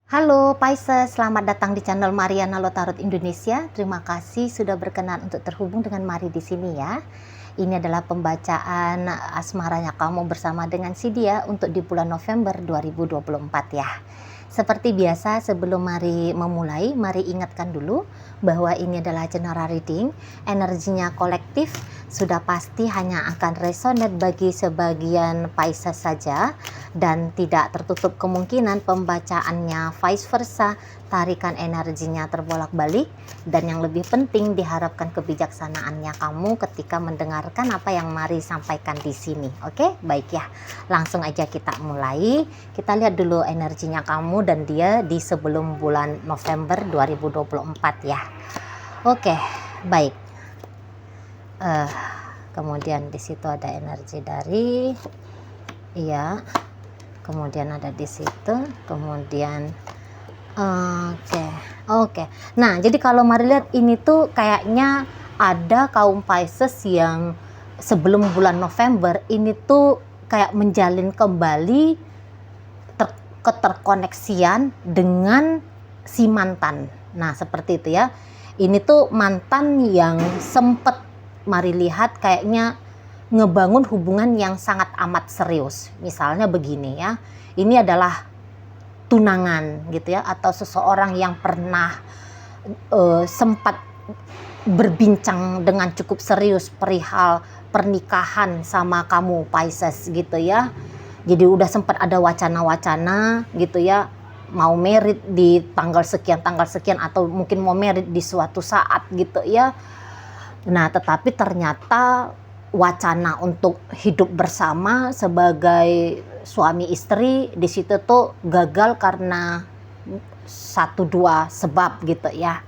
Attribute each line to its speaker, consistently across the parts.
Speaker 1: Halo Pisces, selamat datang di channel Mariana Lotarot Indonesia. Terima kasih sudah berkenan untuk terhubung dengan Mari di sini ya. Ini adalah pembacaan asmaranya kamu bersama dengan si dia untuk di bulan November 2024 ya. Seperti biasa sebelum Mari memulai, Mari ingatkan dulu bahwa ini adalah general reading. Energinya kolektif, sudah pasti hanya akan resonate bagi sebagian Pisces saja dan tidak tertutup kemungkinan pembacaannya vice versa, tarikan energinya terbolak-balik, dan yang lebih penting diharapkan kebijaksanaannya kamu ketika mendengarkan apa yang Mari sampaikan di sini. Oke, baik ya. Langsung aja kita mulai. Kita lihat dulu energinya kamu dan dia di sebelum bulan November 2024 ya. Oke, baik. Kemudian di situ ada energi dari kemudian ada di situ, kemudian oke. Nah, jadi kalau Mari lihat ini tuh kayaknya ada kaum Pisces yang sebelum bulan November ini tuh kayak menjalin kembali keterkoneksian dengan si mantan. Nah, seperti itu ya. Ini tuh mantan yang sempet Mari lihat kayaknya ngebangun hubungan yang sangat amat serius. Misalnya begini ya, ini adalah tunangan gitu ya, atau seseorang yang pernah sempat berbincang dengan cukup serius perihal pernikahan sama kamu Pisces gitu ya. Jadi udah sempat ada wacana-wacana gitu ya, mau merit di tanggal sekian atau mungkin mau merit di suatu saat gitu ya. Nah, tetapi ternyata wacana untuk hidup bersama sebagai suami istri di situ tuh gagal karena 1-2 sebab gitu ya.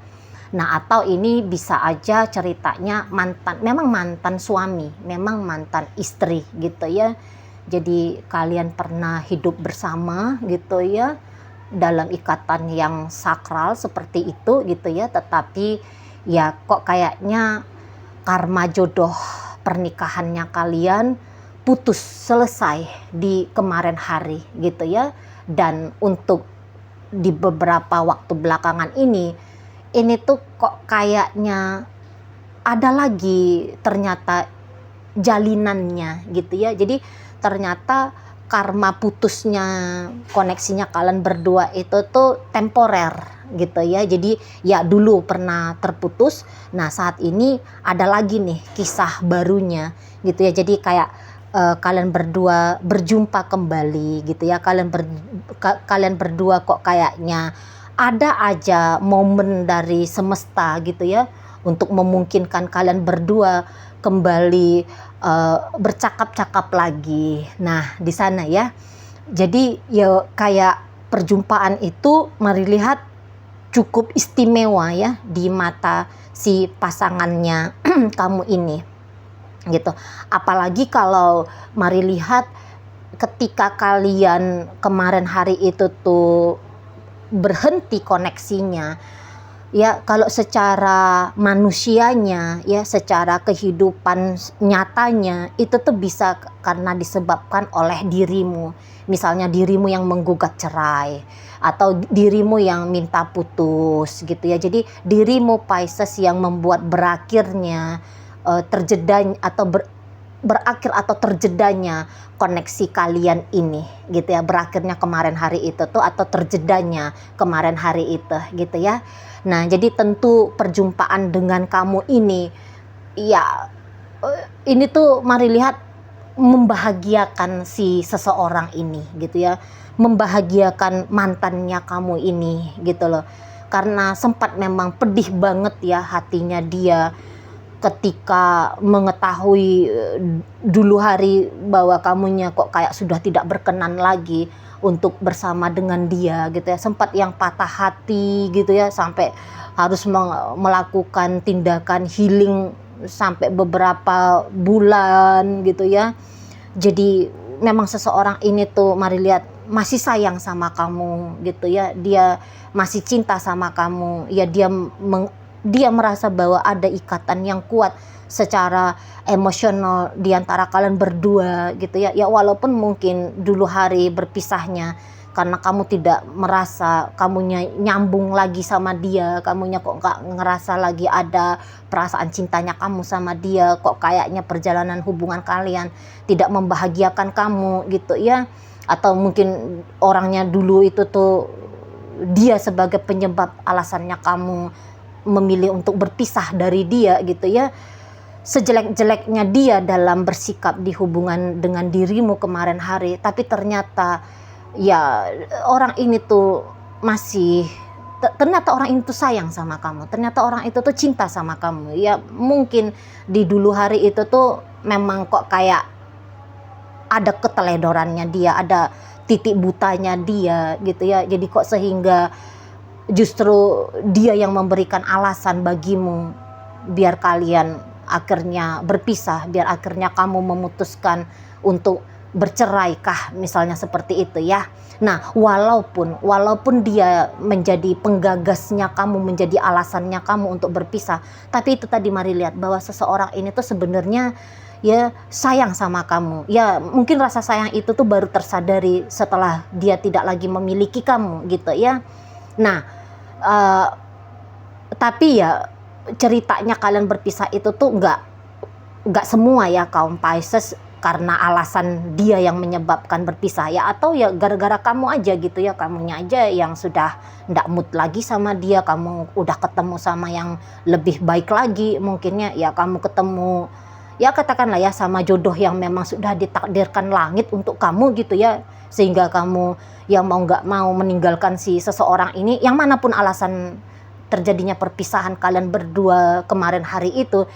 Speaker 1: Nah, atau ini bisa aja ceritanya memang mantan suami, memang mantan istri gitu ya. Jadi kalian pernah hidup bersama gitu ya, dalam ikatan yang sakral seperti itu gitu ya, tetapi ya kok kayaknya karma jodoh pernikahannya kalian putus selesai di kemarin hari gitu ya. Dan untuk di beberapa waktu belakangan ini tuh kok kayaknya ada lagi ternyata jalinannya gitu ya. Jadi ternyata karma putusnya koneksinya kalian berdua itu tuh temporer gitu ya. Jadi ya dulu pernah terputus, nah saat ini ada lagi nih kisah barunya gitu ya. Jadi kayak kalian berdua berjumpa kembali gitu ya. Kalian berdua kok kayaknya ada aja momen dari semesta gitu ya untuk memungkinkan kalian berdua kembali bercakap-cakap lagi. Nah, di sana ya. Jadi ya kayak perjumpaan itu Mari lihat cukup istimewa ya di mata si pasangannya kamu ini gitu. Apalagi kalau Mari lihat ketika kalian kemarin hari itu tuh berhenti koneksinya ya, kalau secara manusianya ya, secara kehidupan nyatanya itu tuh bisa karena disebabkan oleh dirimu. Misalnya dirimu yang menggugat cerai atau dirimu yang minta putus gitu ya. Jadi dirimu Pisces yang membuat berakhirnya berakhir atau terjedanya koneksi kalian ini gitu ya, berakhirnya kemarin hari itu tuh atau terjedanya kemarin hari itu gitu ya. Nah, jadi tentu perjumpaan dengan kamu ini ya, ini tuh Mari lihat membahagiakan si seseorang ini gitu ya, membahagiakan mantannya kamu ini gitu loh. Karena sempat memang pedih banget ya hatinya dia ketika mengetahui dulu hari bahwa kamunya kok kayak sudah tidak berkenan lagi untuk bersama dengan dia gitu ya. Sempat yang patah hati gitu ya, sampai harus melakukan tindakan healing sampai beberapa bulan gitu ya. Jadi memang seseorang ini tuh Mari lihat masih sayang sama kamu gitu ya. Dia masih cinta sama kamu ya. Dia merasa bahwa ada ikatan yang kuat secara emosional di antara kalian berdua gitu ya. Ya walaupun mungkin dulu hari berpisahnya karena kamu tidak merasa kamunya nyambung lagi sama dia, kamunya kok nggak ngerasa lagi ada perasaan cintanya kamu sama dia, kok kayaknya perjalanan hubungan kalian tidak membahagiakan kamu gitu ya, atau mungkin orangnya dulu itu tuh dia sebagai penyebab alasannya kamu memilih untuk berpisah dari dia gitu ya. Sejelek-jeleknya dia dalam bersikap di hubungan dengan dirimu kemarin hari, tapi ternyata ya orang ini tuh masih ternyata orang itu sayang sama kamu, ternyata orang itu tuh cinta sama kamu ya. Mungkin di dulu hari itu tuh memang kok kayak ada keteledorannya dia, ada titik butanya dia gitu ya, jadi kok sehingga justru dia yang memberikan alasan bagimu biar kalian akhirnya berpisah, biar akhirnya kamu memutuskan untuk bercerai kah, misalnya seperti itu ya. Nah, walaupun dia menjadi penggagasnya kamu, menjadi alasannya kamu untuk berpisah, tapi itu tadi mari lihat bahwa seseorang ini tuh sebenarnya ya sayang sama kamu. Ya mungkin rasa sayang itu tuh baru tersadari setelah dia tidak lagi memiliki kamu gitu ya. Nah, tapi ya ceritanya kalian berpisah itu tuh nggak semua ya kaum Pisces karena alasan dia yang menyebabkan berpisah ya, atau ya gara-gara kamu aja gitu ya, kamunya aja yang sudah nggak mood lagi sama dia, kamu udah ketemu sama yang lebih baik lagi mungkinnya ya, kamu ketemu ya katakanlah ya sama jodoh yang memang sudah ditakdirkan langit untuk kamu gitu ya, sehingga kamu yang mau nggak mau meninggalkan si seseorang ini, yang manapun alasan terjadinya perpisahan kalian berdua kemarin hari itu,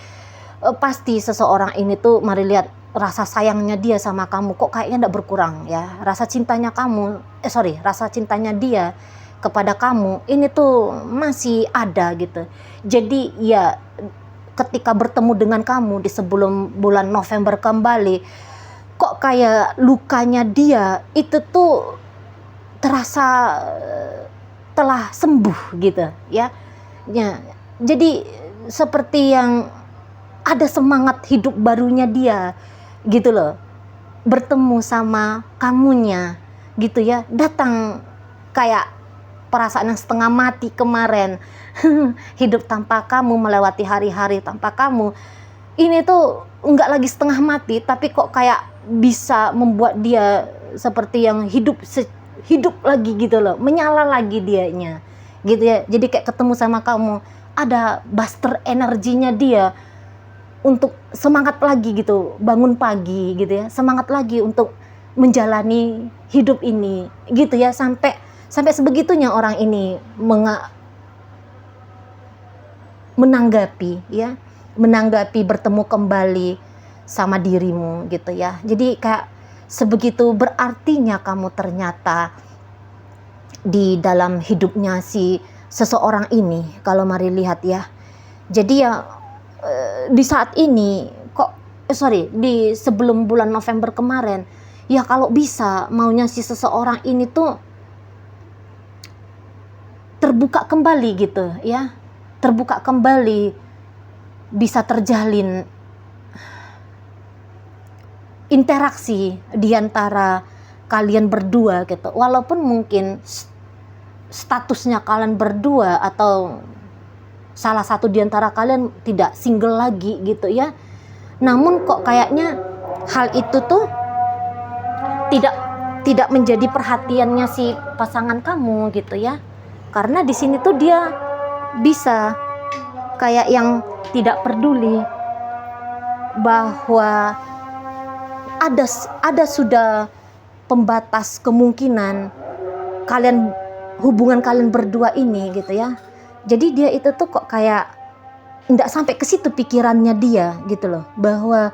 Speaker 1: pasti seseorang ini tuh mari lihat rasa sayangnya dia sama kamu kok kayaknya enggak berkurang ya, rasa cintanya rasa cintanya dia kepada kamu ini tuh masih ada gitu. Jadi ya ketika bertemu dengan kamu di sebelum bulan November kembali, kok kayak lukanya dia itu tuh terasa telah sembuh gitu ya. Ya, jadi seperti yang ada semangat hidup barunya dia gitu loh, bertemu sama kamunya gitu ya, datang kayak perasaan yang setengah mati kemarin hidup tanpa kamu, melewati hari-hari tanpa kamu, ini tuh enggak lagi setengah mati, tapi kok kayak bisa membuat dia seperti yang hidup lagi gitu loh, menyala lagi dianya gitu ya. Jadi kayak ketemu sama kamu ada buster energinya dia untuk semangat lagi gitu, bangun pagi gitu ya, semangat lagi untuk menjalani hidup ini gitu ya, sampai sebegitunya orang ini menanggapi bertemu kembali sama dirimu gitu ya. Jadi kayak sebegitu berartinya kamu ternyata di dalam hidupnya si seseorang ini, kalau mari lihat ya. Jadi ya di saat ini di sebelum bulan November kemarin ya, kalau bisa maunya si seseorang ini tuh terbuka kembali gitu ya, terbuka kembali, bisa terjalin interaksi di antara kalian berdua gitu, walaupun mungkin statusnya kalian berdua atau salah satu di antara kalian tidak single lagi gitu ya, namun kok kayaknya hal itu tuh tidak menjadi perhatiannya si pasangan kamu gitu ya, karena di sini tuh dia bisa kayak yang tidak peduli bahwa ada sudah pembatas kemungkinan hubungan kalian berdua ini gitu ya. Jadi dia itu tuh kok kayak enggak sampai ke situ pikirannya dia gitu loh, bahwa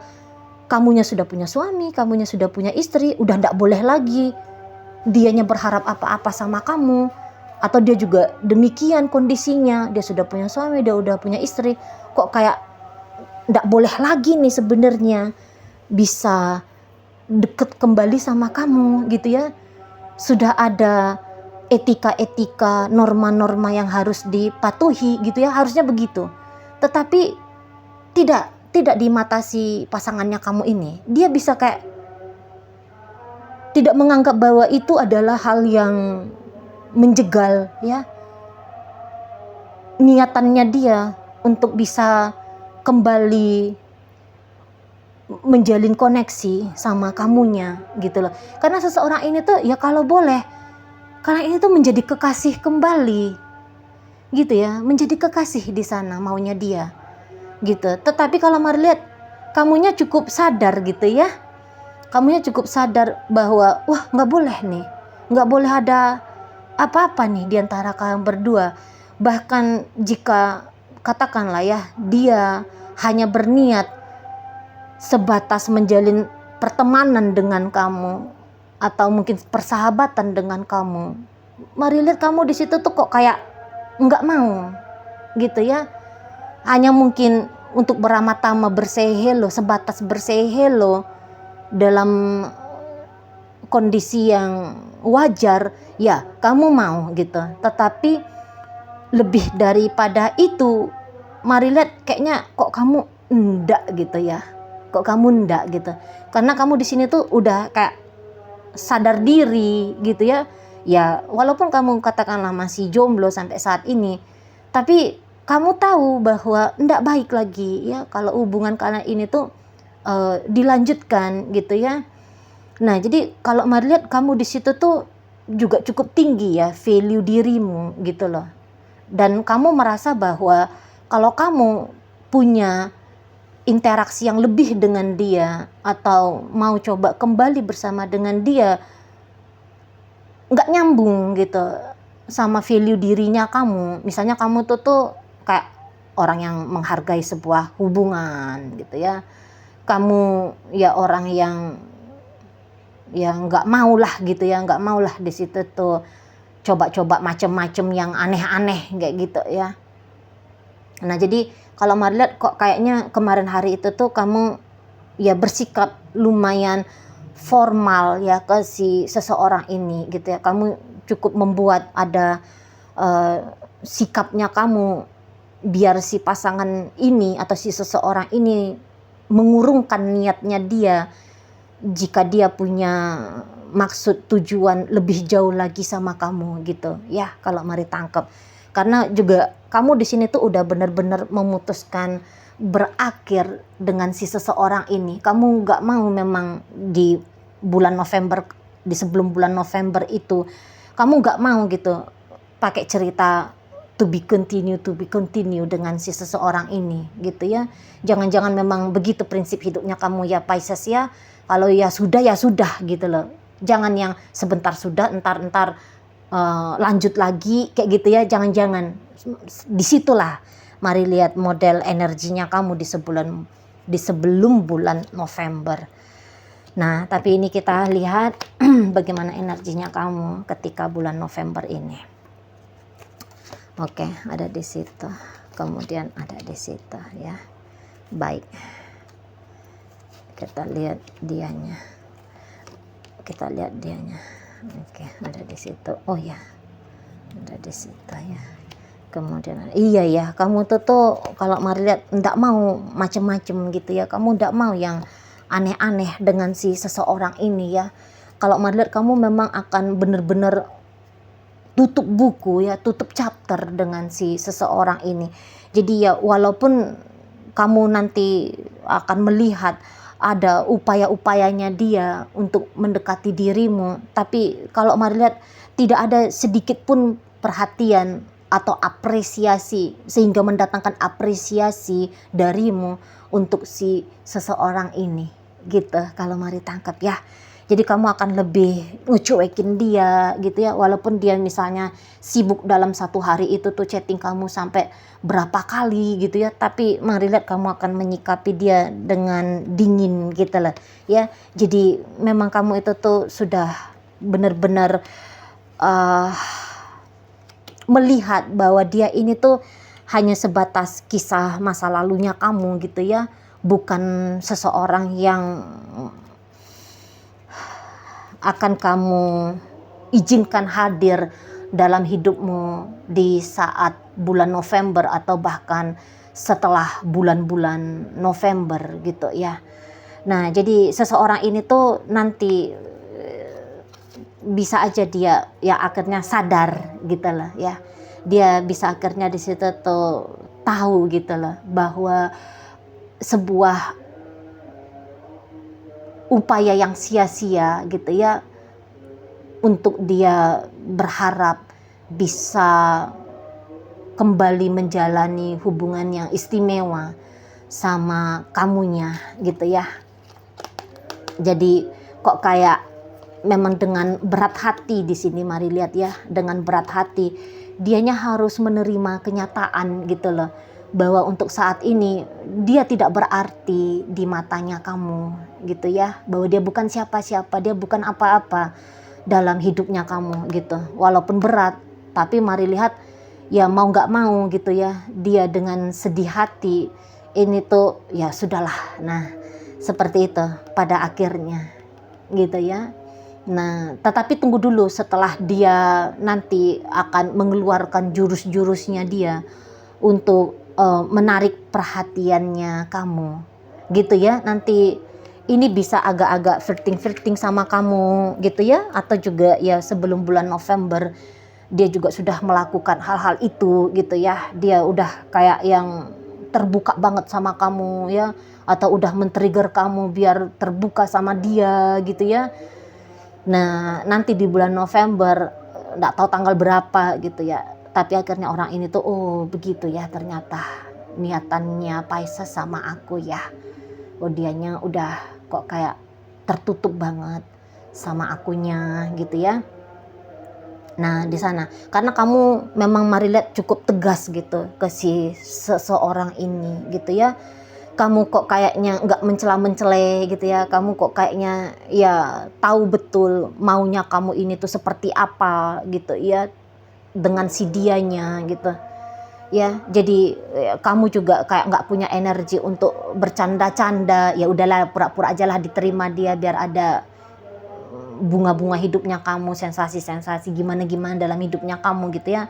Speaker 1: kamunya sudah punya suami, kamunya sudah punya istri, udah enggak boleh lagi dianya berharap apa-apa sama kamu, atau dia juga demikian kondisinya, dia sudah punya suami, dia udah punya istri, kok kayak enggak boleh lagi nih sebenarnya bisa deket kembali sama kamu gitu ya. Sudah ada etika-etika, norma-norma yang harus dipatuhi gitu ya, harusnya begitu. Tetapi tidak di mata si pasangannya kamu ini, dia bisa kayak tidak menganggap bahwa itu adalah hal yang menjegal ya niatannya dia untuk bisa kembali menjalin koneksi sama kamunya gitu loh. Karena seseorang ini tuh ya kalau boleh, karena ini tuh menjadi kekasih kembali gitu ya, menjadi kekasih di sana maunya dia gitu. Tetapi kalau Mari lihat kamunya cukup sadar gitu ya, kamunya cukup sadar bahwa wah nggak boleh nih, nggak boleh ada apa-apa nih di antara kalian berdua. Bahkan jika katakanlah ya dia hanya berniat sebatas menjalin pertemanan dengan kamu atau mungkin persahabatan dengan kamu, Mari lihat kamu di situ tuh kok kayak nggak mau gitu ya, hanya mungkin untuk beramah-tamah bersay hello, sebatas bersay hello dalam kondisi yang wajar ya kamu mau gitu. Tetapi lebih daripada itu, Mari lihat kayaknya kok kamu enggak gitu ya, kok kamu enggak gitu, karena kamu di sini tuh udah kayak sadar diri gitu ya. Ya walaupun kamu katakanlah masih jomblo sampai saat ini, tapi kamu tahu bahwa enggak baik lagi ya kalau hubungan kalian ini tuh dilanjutkan gitu ya. Nah jadi kalau Mari lihat kamu di situ tuh juga cukup tinggi ya value dirimu gitu loh, dan kamu merasa bahwa kalau kamu punya interaksi yang lebih dengan dia atau mau coba kembali bersama dengan dia, nggak nyambung gitu sama value dirinya kamu. Misalnya kamu tuh kayak orang yang menghargai sebuah hubungan gitu ya, kamu ya orang yang nggak mau lah gitu ya, nggak mau lah di situ tuh coba-coba macem-macem yang aneh-aneh kayak gitu ya. Nah jadi kalau Mari lihat kok kayaknya kemarin hari itu tuh kamu ya bersikap lumayan formal ya ke si seseorang ini gitu ya. Kamu cukup membuat ada sikapnya kamu biar si pasangan ini atau si seseorang ini mengurungkan niatnya dia jika dia punya maksud tujuan lebih jauh lagi sama kamu gitu ya kalau Mari tangkap. Karena juga kamu di sini tuh udah benar-benar memutuskan berakhir dengan si seseorang ini. Kamu nggak mau memang di bulan November, di sebelum bulan November itu kamu nggak mau gitu pakai cerita to be continue dengan si seseorang ini gitu ya. Jangan-jangan memang begitu prinsip hidupnya kamu ya Pisces ya. Kalau ya sudah gitu loh. Jangan yang sebentar sudah entar lanjut lagi kayak gitu ya. Jangan-jangan disitulah Mari lihat model energinya kamu di sebelum bulan November. Nah tapi ini kita lihat bagaimana energinya kamu ketika bulan November ini. Oke, ada di situ, kemudian ada di situ ya. Baik, kita lihat dianya. Oke, ada di situ. Oh ya, ada di situ ya. Kemudian iya ya, kamu tuh kalau Mari lihat ndak mau macem-macem gitu ya. Kamu ndak mau yang aneh-aneh dengan si seseorang ini ya. Kalau Mari lihat kamu memang akan bener-bener tutup buku ya, tutup chapter dengan si seseorang ini. Jadi ya walaupun kamu nanti akan melihat ada upaya-upayanya dia untuk mendekati dirimu, tapi kalau Mari lihat tidak ada sedikit pun perhatian atau apresiasi sehingga mendatangkan apresiasi darimu untuk si seseorang ini gitu kalau Mari tangkap ya. Jadi kamu akan lebih ngecuekin dia gitu ya, walaupun dia misalnya sibuk dalam satu hari itu tuh chatting kamu sampai berapa kali gitu ya, tapi Mari lihat kamu akan menyikapi dia dengan dingin gitu lah ya. Jadi memang kamu itu tuh sudah benar-benar melihat bahwa dia ini tuh hanya sebatas kisah masa lalunya kamu gitu ya, bukan seseorang yang akan kamu izinkan hadir dalam hidupmu di saat bulan November atau bahkan setelah bulan-bulan November gitu ya. Nah jadi seseorang ini tuh nanti bisa aja dia ya akhirnya sadar gitu loh ya. Dia bisa akhirnya di situ tuh tahu gitu loh bahwa sebuah upaya yang sia-sia gitu ya untuk dia berharap bisa kembali menjalani hubungan yang istimewa sama kamunya gitu ya. Jadi kok kayak memang dengan berat hati di sini, mari lihat ya, dengan berat hati dianya harus menerima kenyataan gitu loh, bahwa untuk saat ini dia tidak berarti di matanya kamu gitu ya, bahwa dia bukan siapa-siapa, dia bukan apa-apa dalam hidupnya kamu gitu. Walaupun berat, tapi mari lihat ya, mau nggak mau gitu ya, dia dengan sedih hati ini tuh ya sudahlah. Nah seperti itu pada akhirnya gitu ya. Nah tetapi tunggu dulu, setelah dia nanti akan mengeluarkan jurus-jurusnya dia untuk menarik perhatiannya kamu gitu ya. Nanti ini bisa agak-agak flirting sama kamu gitu ya, atau juga ya sebelum bulan November dia juga sudah melakukan hal-hal itu gitu ya. Dia udah kayak yang terbuka banget sama kamu ya, atau udah men-trigger kamu biar terbuka sama dia gitu ya. Nah nanti di bulan November, nggak tahu tanggal berapa gitu ya, tapi akhirnya orang ini tuh oh begitu ya, ternyata niatannya Pisces sama aku ya. Oh dianya udah kok kayak tertutup banget sama akunya gitu ya. Nah di sana karena kamu memang mari lihat cukup tegas gitu ke si seseorang ini gitu ya. Kamu kok kayaknya nggak mencela-mencele gitu ya. Kamu kok kayaknya ya tahu betul maunya kamu ini tuh seperti apa gitu ya, dengan si dianya gitu ya. Jadi ya, kamu juga kayak nggak punya energi untuk bercanda-canda. Ya udahlah, pura-pura aja lah diterima dia biar ada bunga-bunga hidupnya kamu, sensasi-sensasi gimana-gimana dalam hidupnya kamu gitu ya.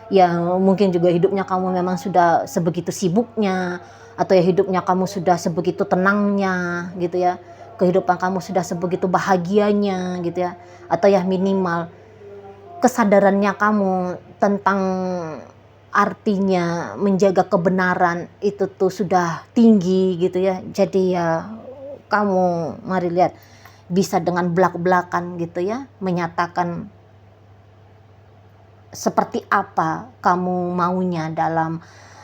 Speaker 1: Ya mungkin juga hidupnya kamu memang sudah sebegitu sibuknya, atau ya hidupnya kamu sudah sebegitu tenangnya gitu ya. Kehidupan kamu sudah sebegitu bahagianya gitu ya. Atau ya minimal kesadarannya kamu tentang artinya menjaga kebenaran itu tuh sudah tinggi gitu ya. Jadi ya kamu mari lihat bisa dengan belak-belakan gitu ya menyatakan seperti apa kamu maunya dalam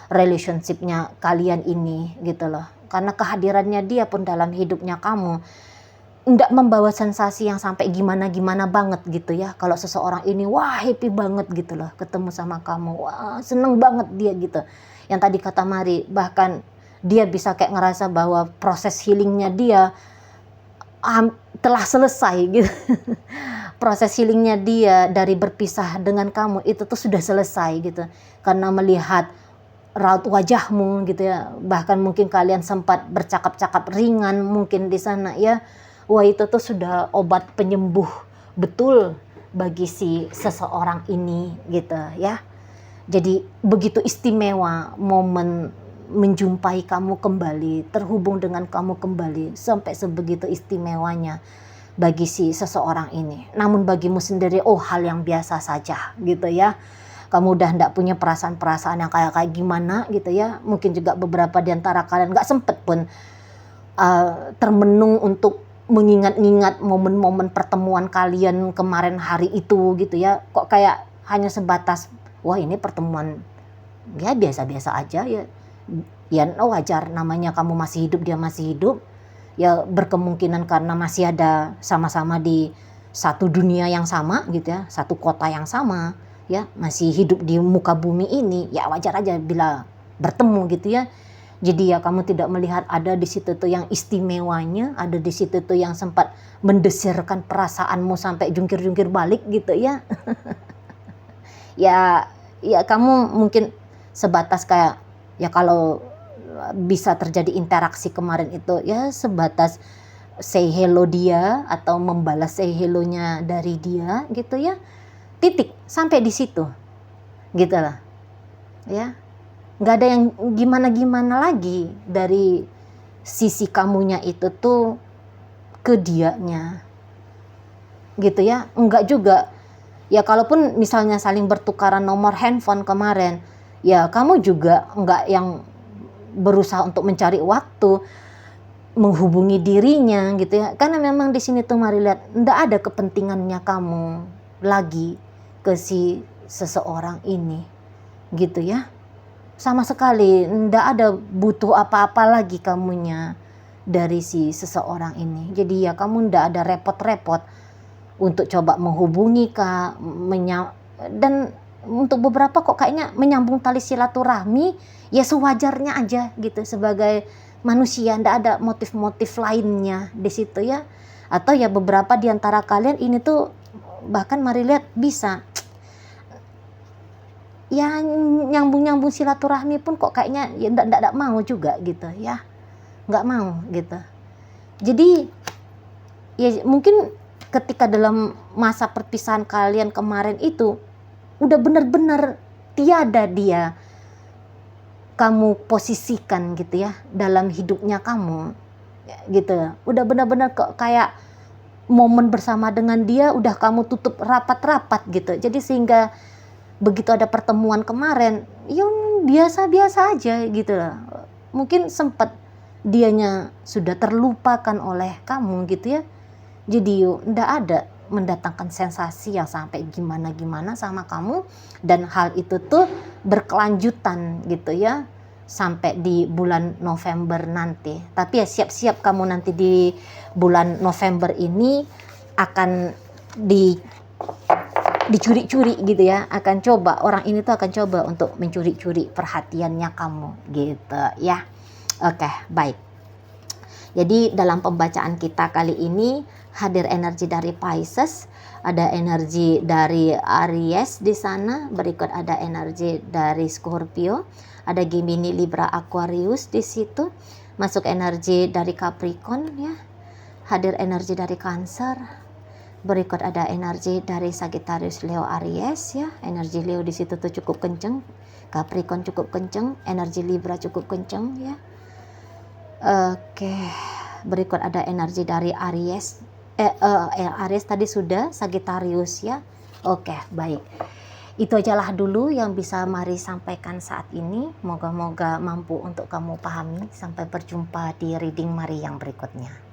Speaker 1: relationship-nya kalian ini gitu loh. Karena kehadirannya dia pun dalam hidupnya kamu nggak membawa sensasi yang sampai gimana-gimana banget gitu ya. Kalau seseorang ini wah happy banget gitu loh ketemu sama kamu, wah seneng banget dia gitu. Yang tadi kata Mari, bahkan dia bisa kayak ngerasa bahwa proses healingnya dia telah selesai gitu. Proses healingnya dia dari berpisah dengan kamu itu tuh sudah selesai gitu. Karena melihat raut wajahmu gitu ya. Bahkan mungkin kalian sempat bercakap-cakap ringan mungkin di sana ya. Wah itu tuh sudah obat penyembuh betul bagi si seseorang ini gitu ya. Jadi begitu istimewa momen menjumpai kamu kembali, terhubung dengan kamu kembali, sampai sebegitu istimewanya bagi si seseorang ini. Namun bagimu sendiri oh hal yang biasa saja gitu ya. Kamu udah ndak punya perasaan-perasaan yang kayak gimana gitu ya. Mungkin juga beberapa di antara kalian nggak sempet pun termenung untuk mengingat-ingat momen-momen pertemuan kalian kemarin hari itu gitu ya. Kok kayak hanya sebatas wah ini pertemuan ya biasa-biasa aja ya. Ya wajar, namanya kamu masih hidup, dia masih hidup. Ya berkemungkinan karena masih ada sama-sama di satu dunia yang sama gitu ya, satu kota yang sama ya, masih hidup di muka bumi ini, ya wajar aja bila bertemu gitu ya. Jadi ya kamu tidak melihat ada di situ tuh yang istimewanya, ada di situ tuh yang sempat mendesirkan perasaanmu sampai jungkir-jungkir balik gitu ya. Ya kamu mungkin sebatas kayak ya kalau bisa terjadi interaksi kemarin itu ya sebatas say hello dia atau membalas say hello-nya dari dia gitu ya, titik sampai di situ gitu lah ya. Nggak ada yang gimana-gimana lagi dari sisi kamunya itu tuh ke dianya gitu ya. Enggak juga. Ya kalaupun misalnya saling bertukaran nomor handphone kemarin, ya kamu juga enggak yang berusaha untuk mencari waktu menghubungi dirinya gitu ya. Karena memang di sini tuh mari lihat, enggak ada kepentingannya kamu lagi ke si seseorang ini gitu ya. Sama sekali enggak ada butuh apa-apa lagi kamunya dari si seseorang ini. Jadi ya kamu enggak ada repot-repot untuk coba menghubungi Kak, dan untuk beberapa kok kayaknya menyambung tali silaturahmi ya sewajarnya aja gitu sebagai manusia, ndak ada motif-motif lainnya di situ ya. Atau ya beberapa di antara kalian ini tuh bahkan mari lihat bisa ya nyambung-nyambung silaturahmi pun kok kayaknya ya ndak mau juga gitu ya, nggak mau gitu. Jadi ya mungkin ketika dalam masa perpisahan kalian kemarin itu udah benar-benar tiada dia kamu posisikan gitu ya dalam hidupnya kamu gitu. Udah benar-benar kayak momen bersama dengan dia udah kamu tutup rapat-rapat gitu. Jadi sehingga begitu ada pertemuan kemarin yang biasa-biasa aja gitu lah. Mungkin sempat dianya sudah terlupakan oleh kamu gitu ya. Jadi ndak ada mendatangkan sensasi yang sampai gimana-gimana sama kamu, dan hal itu tuh berkelanjutan gitu ya sampai di bulan November nanti. Tapi ya siap-siap kamu nanti di bulan November ini akan dicuri-curi gitu ya, akan coba, orang ini tuh akan coba untuk mencuri-curi perhatiannya kamu gitu ya. Oke, baik. Jadi dalam pembacaan kita kali ini hadir energi dari Pisces, ada energi dari Aries di sana, berikut ada energi dari Scorpio, ada Gemini, Libra, Aquarius di situ, masuk energi dari Capricorn ya, hadir energi dari Cancer, berikut ada energi dari Sagittarius, Leo, Aries ya, energi Leo di situ tuh cukup kenceng, Capricorn cukup kenceng, energi Libra cukup kenceng ya. Oke, berikut ada energi dari Aries. Aries tadi sudah, Sagittarius ya. Oke, baik. Itu ajalah dulu yang bisa Mari sampaikan saat ini. Moga-moga mampu untuk kamu pahami. Sampai berjumpa di reading Mari yang berikutnya.